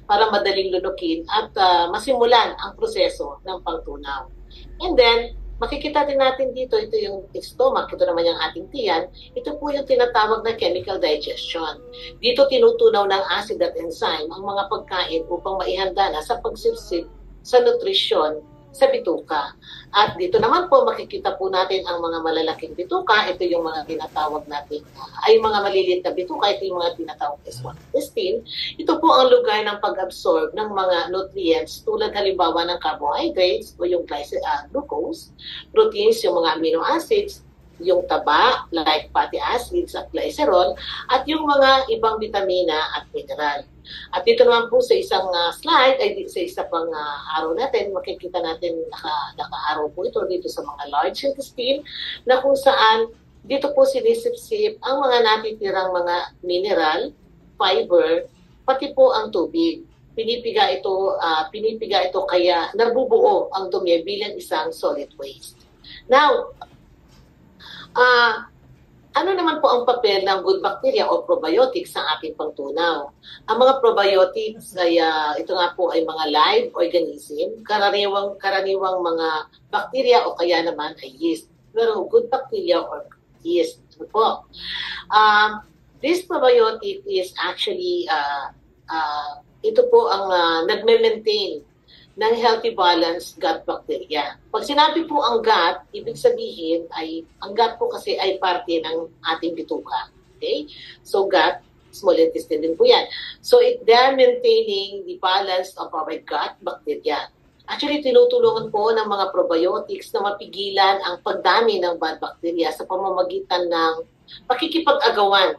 para madaling lunukin at masimulan ang proseso ng pagtunaw. And then, makikita din natin dito, ito yung stomach, ito naman yung ating tiyan, ito po yung tinatawag na chemical digestion. Dito tinutunaw ng acid at enzyme ang mga pagkain upang maihanda na sa pagsipsip sa nutrisyon sa bituka. At dito naman po makikita po natin ang mga malalaking bituka. Ito yung mga tinatawag natin, ay mga maliliit na bituka. Ito yung mga tinatawag small intestine. Ito po ang lugar ng pag-absorb ng mga nutrients tulad halimbawa ng carbohydrates o yung glucose, proteins, yung mga amino acids, yung taba like fatty acids at glycerol, at yung mga ibang vitamina at mineral. At dito naman po sa isang slide, ay sa isa pang araw natin, makikita natin naka-araw po ito dito sa mga large intestine na kung saan dito po sinisip-sip ang mga natitirang mga mineral, fiber, pati po ang tubig. Pinipiga ito kaya nabubuo ang dumi bilang isang solid waste. Now, ano naman po ang papel ng good bacteria o probiotics sa ating pangtunaw? Ang mga probiotics ay ito nga po ay mga live organism, karaniwang mga bacteria o kaya naman ay yeast. Pero good bacteria or yeast po. This probiotic is actually ito po ang nagme-maintain ng healthy balanced gut bacteria. Pag sinabi po ang gut, ibig sabihin ay, ang gut po kasi ay parte ng ating bituka. Okay? So gut, small intestine din po yan. So they're maintaining the balance of our gut bacteria. Actually, tinutulungan po ng mga probiotics na mapigilan ang pagdami ng bad bacteria sa pamamagitan ng pakikipag-agawan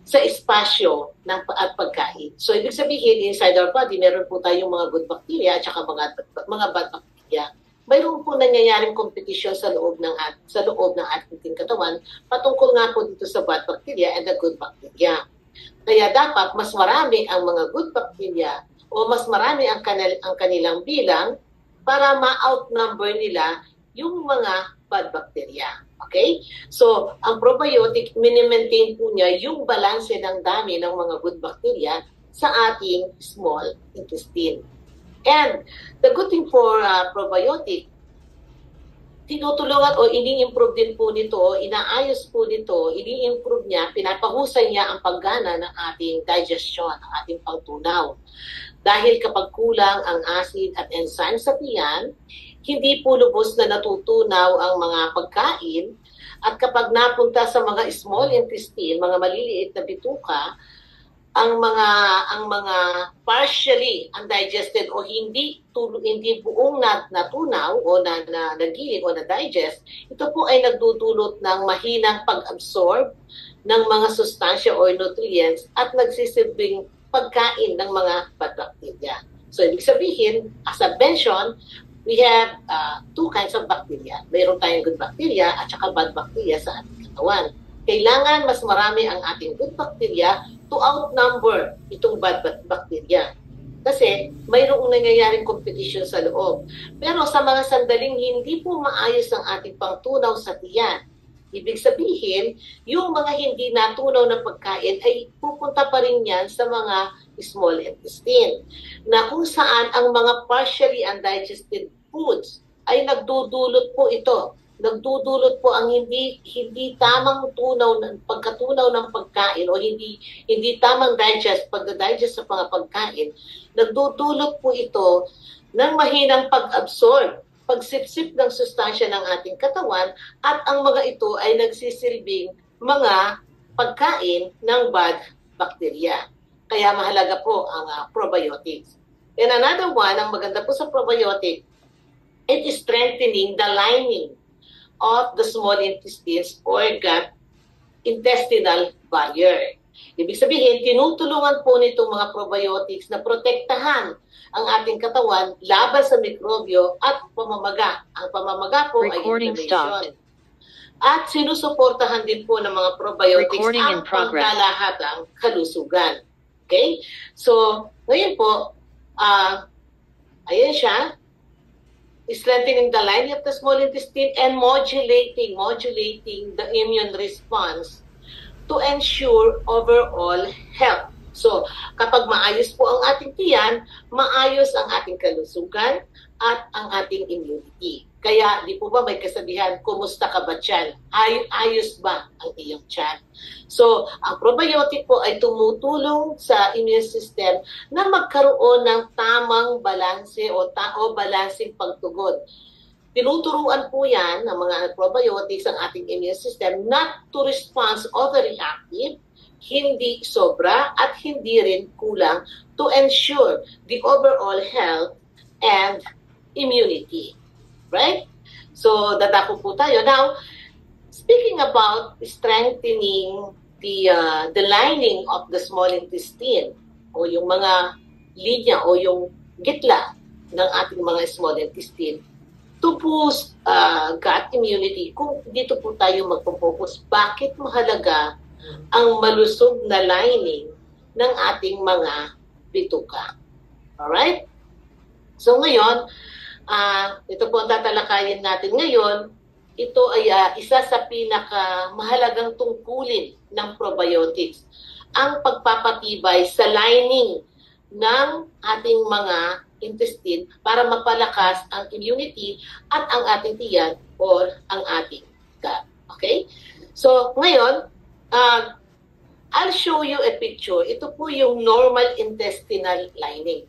sa espasyo at pagkain. So, ibig sabihin, inside our body, meron po tayong mga good bacteria at saka mga bad bacteria. Mayroon po nangyayaring competition sa loob ng ating katawan patungkol nga po dito sa bad bacteria and the good bacteria. Kaya dapat mas marami ang mga good bacteria o mas marami ang kanilang bilang para ma-outnumber nila yung mga bad bacteria. Okay? So, ang probiotic, mini-maintain po niya yung balanse ng dami ng mga good bacteria sa ating small intestine. And the good thing for probiotic, tinutulungan o ini-improve din po nito, inaayos po nito, ini-improve niya, pinapahusay niya ang paggana ng ating digestion, ang ating pangtunaw. Dahil kapag kulang ang acid at enzyme sa tiyan, hindi po lubos na natutunaw ang mga pagkain, at kapag napunta sa mga small intestine, mga maliliit na bituka, ang mga partially undigested o hindi buong natunaw o nagiling o na-digest, ito po ay nagdudulot ng mahinang pag-absorb ng mga sustansya or nutrients at nagsisilbing pagkain ng mga bad bacteria. So, ibig sabihin, as I mentioned, we have two kinds of bacteria. Mayroon tayong good bacteria at saka bad bacteria sa ating katawan. Kailangan mas marami ang ating good bacteria to outnumber itong bad bacteria. Kasi mayroong nangyayaring competition sa loob. Pero sa mga sandaling hindi po maayos ang ating pangtunaw sa tiyan, ibig sabihin, yung mga hindi natunaw na pagkain ay pupunta pa rin yan sa mga small intestine, na kung saan ang mga partially undigested foods ay nagdudulot po ito. Nagdudulot po ang hindi tamang pagkatunaw ng pagkain o hindi tamang pagda-digest sa mga pagkain. Nagdudulot po ito ng mahinang pag-absorb, pagsipsip ng sustansya ng ating katawan, at ang mga ito ay nagsisilbing mga pagkain ng bad bacteria. Kaya mahalaga po ang probiotics. And another one, ang maganda po sa probiotic, it is strengthening the lining of the small intestines or gut intestinal barrier. Ibig sabihin, tinutulungan po nitong mga probiotics na protektahan ang ating katawan laban sa mikrobyo at pamamaga. Ang pamamaga po ay inflammation. At sinusuportahan din po ng mga probiotics ang pangkalahatang kalusugan. Okay? So, ngayon po, ayan siya, strengthening the lining of the small intestine and modulating the immune response to ensure overall health. So, kapag maayos po ang ating tiyan, maayos ang ating kalusugan at ang ating immunity. Kaya, di po ba may kasabihan, kumusta ka ba tiyan? Ayos ba ang iyong tiyan? So, ang probiotic po ay tumutulong sa immune system na magkaroon ng tamang balanse o balanseng pagtugon. Tinuturuan po yan ng mga probiotics ang ating immune system not to respond overreactive, hindi sobra at hindi rin kulang to ensure the overall health and immunity. Right? So, dadako po tayo. Now, speaking about strengthening the lining of the small intestine o yung mga linya o yung gitla ng ating mga small intestine, to boost gut immunity, kung dito po tayo magpo-focus, bakit mahalaga ang malusog na lining ng ating mga bituka. Alright? So ngayon, ito po ang tatalakayin natin ngayon. Ito ay isa sa pinakamahalagang tungkulin ng probiotics. Ang pagpapatibay sa lining ng ating mga intestine para mapalakas ang immunity at ang ating tiyan or ang ating gut. Okay? So, ngayon, I'll show you a picture. Ito po yung normal intestinal lining.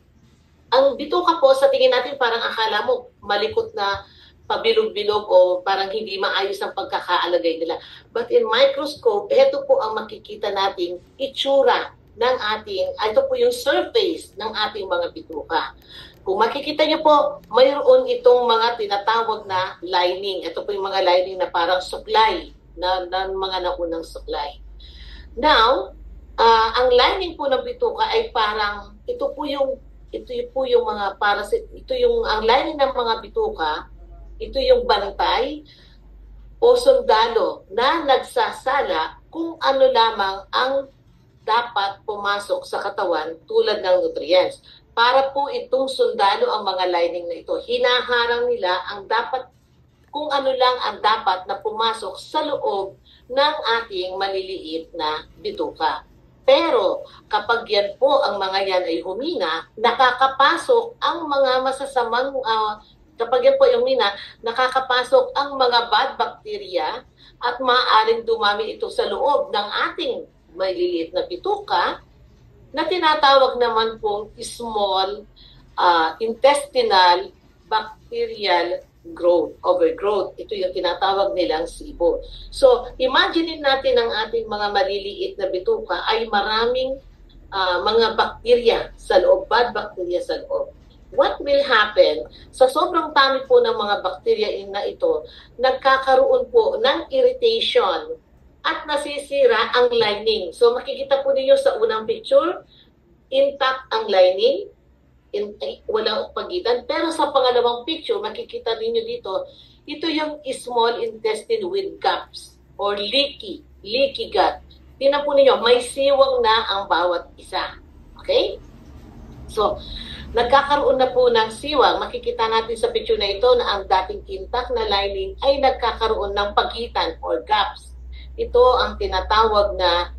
Ang bituka po, sa tingin natin parang akala mo malikot na pabilog-bilog o parang hindi maayos ang pagkakaalagay nila. But in microscope, ito po ang makikita nating itsura ng ito po yung surface ng ating mga bituka. Kung makikita niyo po, mayroon itong mga tinatawag na lining. Ito po yung mga lining na parang suklay, na mga naunang suklay. Now, ang lining po ng bituka ay parang, ito po yung mga parasit, ang lining ng mga bituka, ito yung bantay o sundalo na nagsasala kung ano lamang ang dapat pumasok sa katawan tulad ng nutrients. Para po itong sundalo ang mga lining na ito. Hinaharang nila kung ano lang ang dapat na pumasok sa loob ng ating maliliit na bituka. Pero kapag yan po, ang mga yan ay humina, nakakapasok ang mga masasamang, kapag yan po ay humina, nakakapasok ang mga bad bacteria at maaaring dumami ito sa loob ng ating maliliit na bituka na tinatawag naman pong small intestinal bacterial growth, overgrowth. Ito yung tinatawag nilang SIBO. So, imagine natin ang ating mga maliliit na bituka ay maraming mga bakterya sa loob, bad bacteria sa loob. What will happen? Sa sobrang dami po ng mga bakterya na ito, nagkakaroon po ng irritation at nasisira ang lining. So makikita po ninyo sa unang picture, intact ang lining, walang pagitan. Pero sa pangalawang picture, makikita ninyo dito, ito yung small intestine with gaps or leaky gut. Tingnan po ninyo, may siwang na ang bawat isa. Okay? So, nagkakaroon na po ng siwang. Makikita natin sa picture na ito na ang dating intact na lining ay nagkakaroon ng pagitan or gaps. Ito ang tinatawag na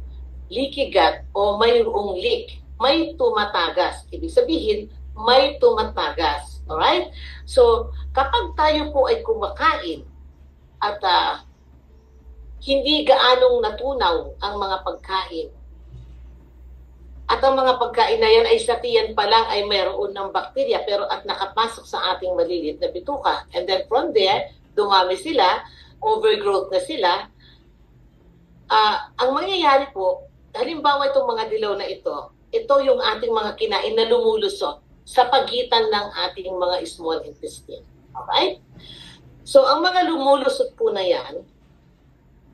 leaky gut o mayroong leak. May tumatagas. Ibig sabihin, may tumatagas. Alright? So, kapag tayo po ay kumakain at hindi gaanong natunaw ang mga pagkain, at ang mga pagkain na yan ay sa tiyan pa lang ay mayroon ng bakterya pero at nakapasok sa ating maliliit na bituka. And then from there, dumami sila, overgrowth na sila. Ang mangyayari po, halimbawa itong mga dilaw na ito yung ating mga kinain na lumulusot sa pagitan ng ating mga small intestine. Okay? So, ang mga lumulusot po na yan,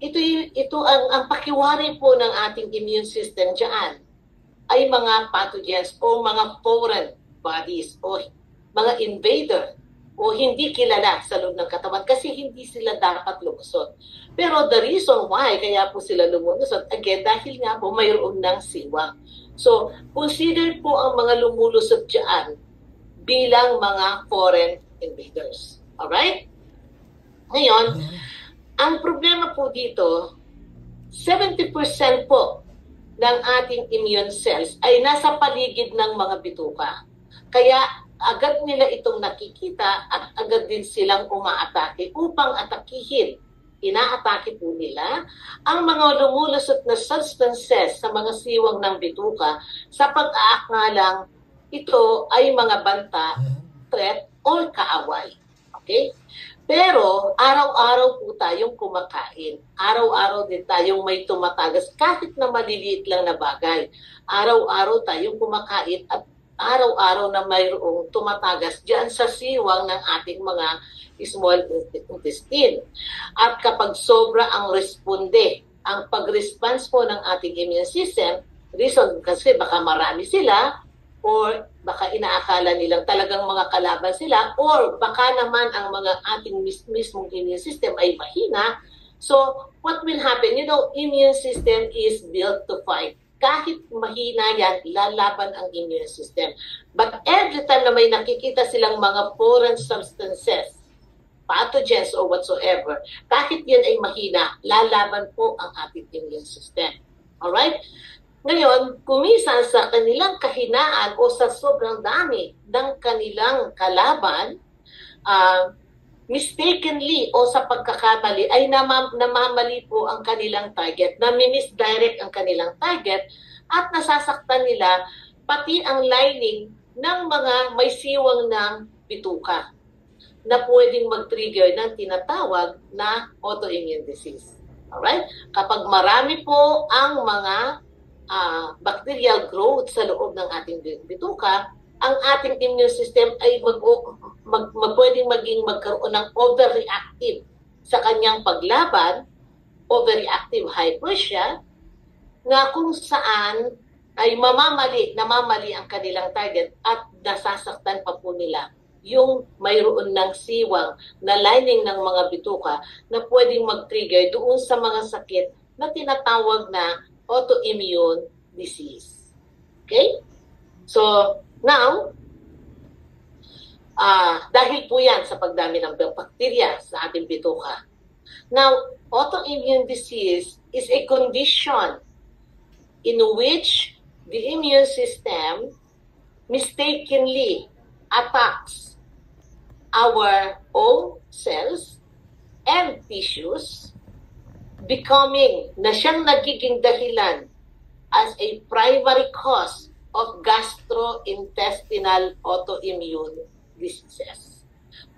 ito ang pakiwari po ng ating immune system dyan ay mga pathogens o mga foreign bodies o mga invader o hindi kilala sa loob ng katawan kasi hindi sila dapat lumusot. Pero the reason why kaya po sila lumulusot, again, dahil nga po mayroon ng siwang. So, consider po ang mga lumulusot dyan bilang mga foreign invaders. Alright? Ngayon, ang problema po dito, 70% po ng ating immune cells ay nasa paligid ng mga bituka. Kaya agad nila itong nakikita at agad din silang umaatake upang atakihin. Inaatake po nila ang mga lumulusot na substances sa mga siwang ng bituka sa pag-aakalang ito ay mga banta, threat, or kaaway. Okay? Pero araw-araw po tayong kumakain. Araw-araw din tayong may tumatagas kahit na maliliit lang na bagay. Araw-araw tayong kumakain at araw-araw na mayroong tumatagas diyan sa siwang ng ating mga small intestine. At kapag sobra ang responde, ang pag-response po ng ating immune system, reason kasi baka marami sila, or baka inaakala nilang talagang mga kalaban sila, or baka naman ang mga ating mismong immune system ay mahina. So, what will happen? You know, immune system is built to fight. Kahit mahina yan, lalaban ang immune system. But every time na may nakikita silang mga foreign substances, pathogens or whatsoever, kahit yan ay mahina, lalaban po ang ating immune system. Alright? Ngayon, kumisan sa kanilang kahinaan o sa sobrang dami ng kanilang kalaban, mistakenly o sa pagkakamali ay namamali po ang kanilang target, nami-misdirect ang kanilang target at nasasaktan nila pati ang lining ng mga may siwang ng bituka na pwedeng mag-trigger ng tinatawag na autoimmune disease. Alright? Kapag marami po ang mga bacterial growth sa loob ng ating bituka, ang ating immune system ay pwedeng magkaroon ng overreactive sa kanyang paglaban, overreactive hypertrophy, na kung saan ay namamali ang kanilang target at nasasaktan pa po nila yung mayroon ng siwang na lining ng mga bituka na pwedeng mag-trigger doon sa mga sakit na tinatawag na autoimmune disease. Okay? So, now, dahil po yan sa pagdami ng bacteria sa ating bituka. Now, autoimmune disease is a condition in which the immune system mistakenly attacks our own cells and tissues, becoming na siyang nagiging dahilan as a primary cause of gastrointestinal autoimmune diseases.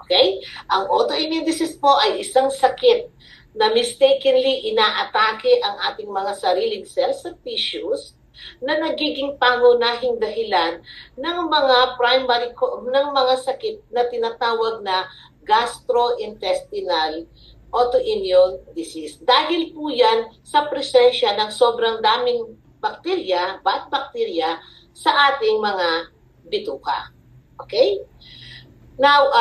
Okay? Ang autoimmune disease po ay isang sakit na mistakenly inaatake ang ating mga sariling cells at tissues na nagiging pangunahing dahilan ng mga mga sakit na tinatawag na gastrointestinal autoimmune disease. Dahil po yan sa presensya ng sobrang daming bacteria, bad bacteria, sa ating mga bituka. Okay? Now,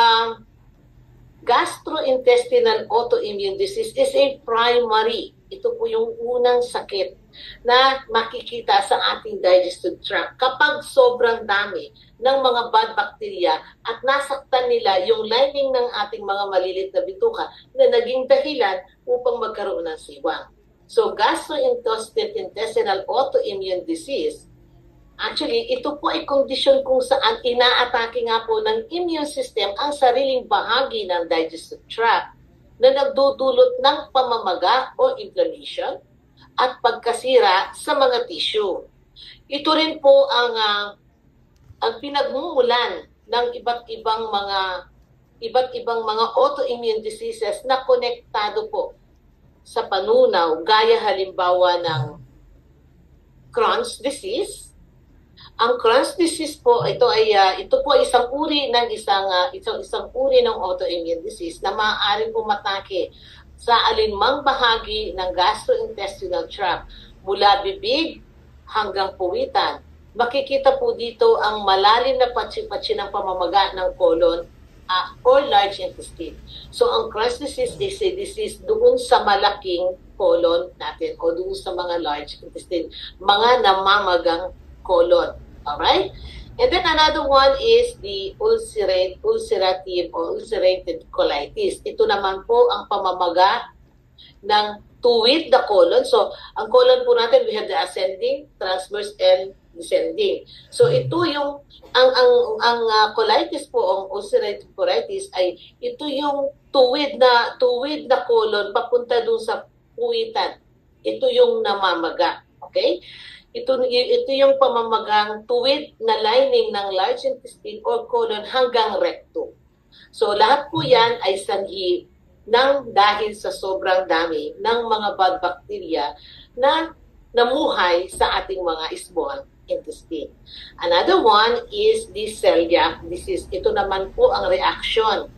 gastrointestinal autoimmune disease is a primary. Ito po yung unang sakit na makikita sa ating digestive tract kapag sobrang dami ng mga bad bacteria at nasaktan nila yung lining ng ating mga malilit na bituka na naging dahilan upang magkaroon ng siwang. So, gastrointestinal autoimmune disease, actually, ito po ay kondisyon kung saan inaatake nga po ng immune system ang sariling bahagi ng digestive tract na nagdudulot ng pamamaga o inflammation at pagkasira sa mga tissue. Ito rin po ang pinagmumulan ng iba't ibang mga autoimmune diseases na konektado po sa panunaw, gaya halimbawa ng Crohn's disease. Ang Crohn's disease po, ito po isang uri ng isang uri ng autoimmune disease na maaaring umatake sa alinmang bahagi ng gastrointestinal tract mula bibig hanggang puwitan. Makikita po dito ang malalim na patsi-patsi ng pamamaga ng colon or large intestine. So ang Crohn's disease is a disease doon sa malaking colon natin o doon sa mga large intestine, mga namamagang colon. Alright? And then another one is the ulcerative or ulcerated colitis. Ito naman po ang pamamaga ng tuwid the colon. So, ang colon po natin, we have the ascending, transverse, and descending. So, ito yung, ang colitis po, ang ulcerative colitis, ay ito yung tuwid na colon papunta dun sa puwitan. Ito yung namamaga. Okay? Ito yung pamamagang tuwid na lining ng large intestine or colon hanggang rectum. So, lahat po yan ay sanhi ng dahil sa sobrang dami ng mga bad bacteria na namuhay sa ating mga small intestine. Another one is the celiac disease. Ito naman po ang reaction.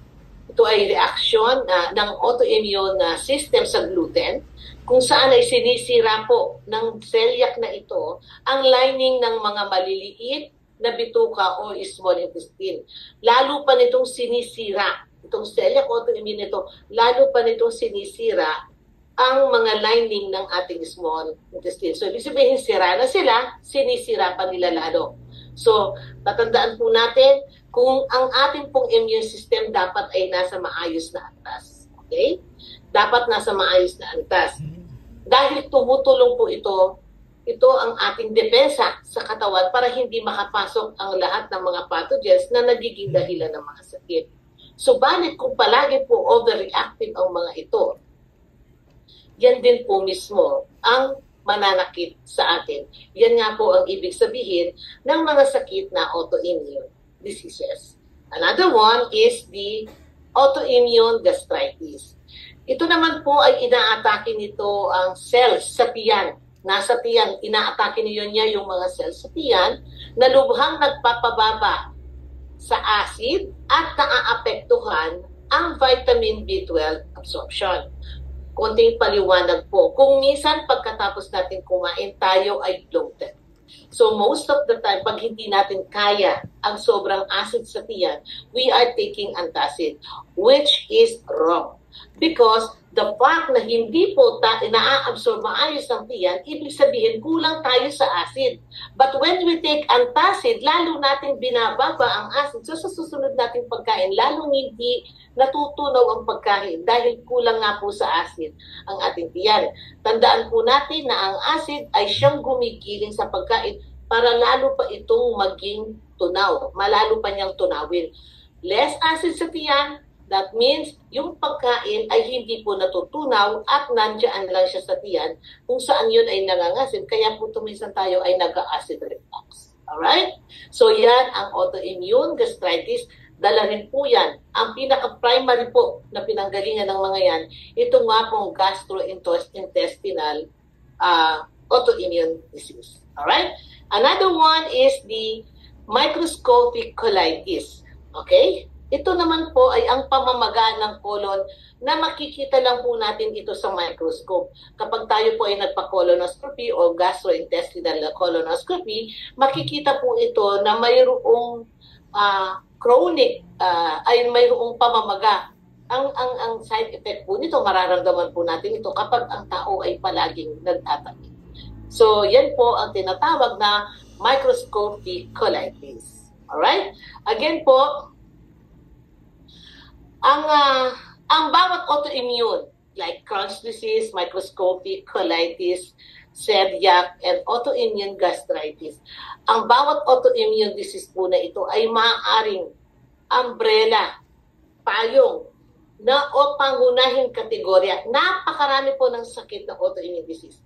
Ito ay reaction ng autoimmune system sa gluten, kung saan ay sinisira po ng celiac na ito ang lining ng mga maliliit na bituka o small intestine. Lalo pa nitong sinisira itong celiac autoimmune nito, lalo pa nitong sinisira ang mga lining ng ating small intestine. So, ibig sabihin, sira na sila, sinisira pa nila lalo. So, tatandaan po natin kung ang ating pong immune system dapat ay nasa maayos na antas. Okay? Dapat nasa maayos na antas. Dahil tumutulong po ito ang ating depensa sa katawan para hindi makapasok ang lahat ng mga pathogens na nagiging dahilan ng mga sakit. Subalit kung palagi po overreactive ang mga ito, yan din po mismo ang mananakit sa atin. Yan nga po ang ibig sabihin ng mga sakit na autoimmune diseases. Another one is the autoimmune gastritis. Ito naman po ay inaatake nito ang cells sa tiyan. Nasa tiyan, inaatake niya yung mga cells sa tiyan na lubhang nagpapababa sa acid at naaapektuhan ang vitamin B12 absorption. Konting paliwanag po. Kung minsan pagkatapos natin kumain, tayo ay bloated. So most of the time, pag hindi natin kaya ang sobrang acid sa tiyan, we are taking antacid, which is wrong. Because the fact na hindi po na-absorb maayos ang tiyan, ibig sabihin kulang tayo sa acid. But when we take antacid, lalo nating binababa ang acid. So sa susunod nating pagkain, lalong hindi natutunaw ang pagkain dahil kulang nga po sa acid ang ating tiyan. Tandaan po natin na ang acid ay siyang gumigiling sa pagkain para lalo pa itong maging tunaw. Malalo pa niyang tunawin. Less acid sa tiyan, that means yung pagkain ay hindi po natutunaw at nandiyan lang siya sa tiyan kung saan yun ay nangangasin. Kaya po tuminsan tayo ay nag-acid reflux. Alright? So yan ang autoimmune gastritis. Dala rin po yan. Ang pinaka-primary po na pinanggalingan ng mga yan, ito nga pong gastrointestinal autoimmune disease. Alright? Another one is the microscopic colitis. Okay? Ito naman po ay ang pamamaga ng colon na makikita lang po natin ito sa microscope. Kapag tayo po ay nagpa-colonoscopy o gastrointestinal colonoscopy, makikita po ito na mayroong chronic, ay mayroong pamamaga. Ang side effect po nito, mararamdaman po natin ito kapag ang tao ay palaging nagtatakip. So, yan po ang tinatawag na microscopic colitis. Alright? Again po, ang bawat autoimmune, like Crohn's disease, microscopic colitis, celiac, and autoimmune gastritis, ang bawat autoimmune disease po na ito ay maaaring umbrella, payong, na o pangunahing kategorya. Napakarami po ng sakit na autoimmune disease.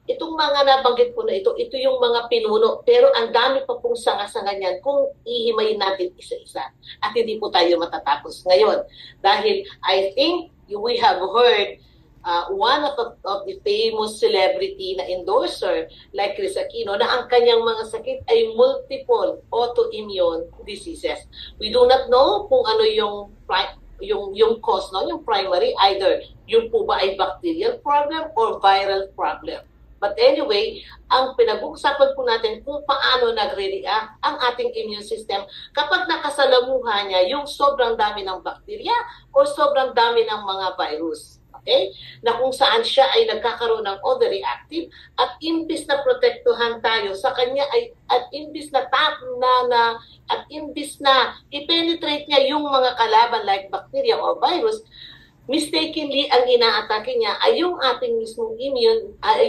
Itong mga nabanggit po na ito yung mga pinuno. Pero ang dami pa pong sanga-sanga niyan kung ihimayin natin isa-isa. At hindi po tayo matatapos ngayon. Dahil I think we have heard one of the famous celebrity na endorser like Chris Aquino na ang kanyang mga sakit ay multiple autoimmune diseases. We do not know kung ano yung cause, no? Yung primary, either yung po ba ay bacterial problem or viral problem. But anyway, ang pinag-uusapan po natin kung paano nagre-react ang ating immune system kapag nakasalamuhan niya yung sobrang dami ng bakterya o sobrang dami ng mga virus. Okay? Na kung saan siya ay nagkakaroon ng overreactive at imbis na protektuhan tayo sa kanya ay at imbis na imbis na i-penetrate niya yung mga kalaban like bacteria or virus, mistakenly ang inaatake niya ay yung ating mismong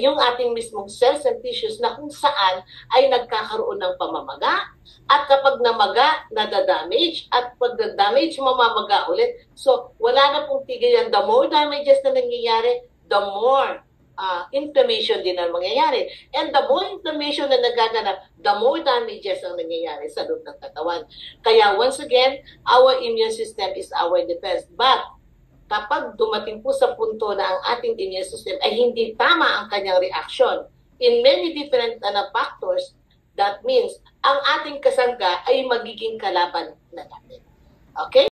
yung ating mismong cells and tissues na kung saan ay nagkakaroon ng pamamaga, at kapag namaga, nadadamage, at pag na-damage, mamamaga ulit. So, wala na pong tigil yan. The more damages na nangyayari, the more inflammation din ang mangyayari. And the more inflammation na nagaganap, the more damages ang nangyayari sa loob ng katawan. Kaya once again, our immune system is our defense. But kapag dumating po sa punto na ang ating immune system ay hindi tama ang kanyang reaction in many different factors, that means ang ating kasangga ay magiging kalaban na natin. Okay?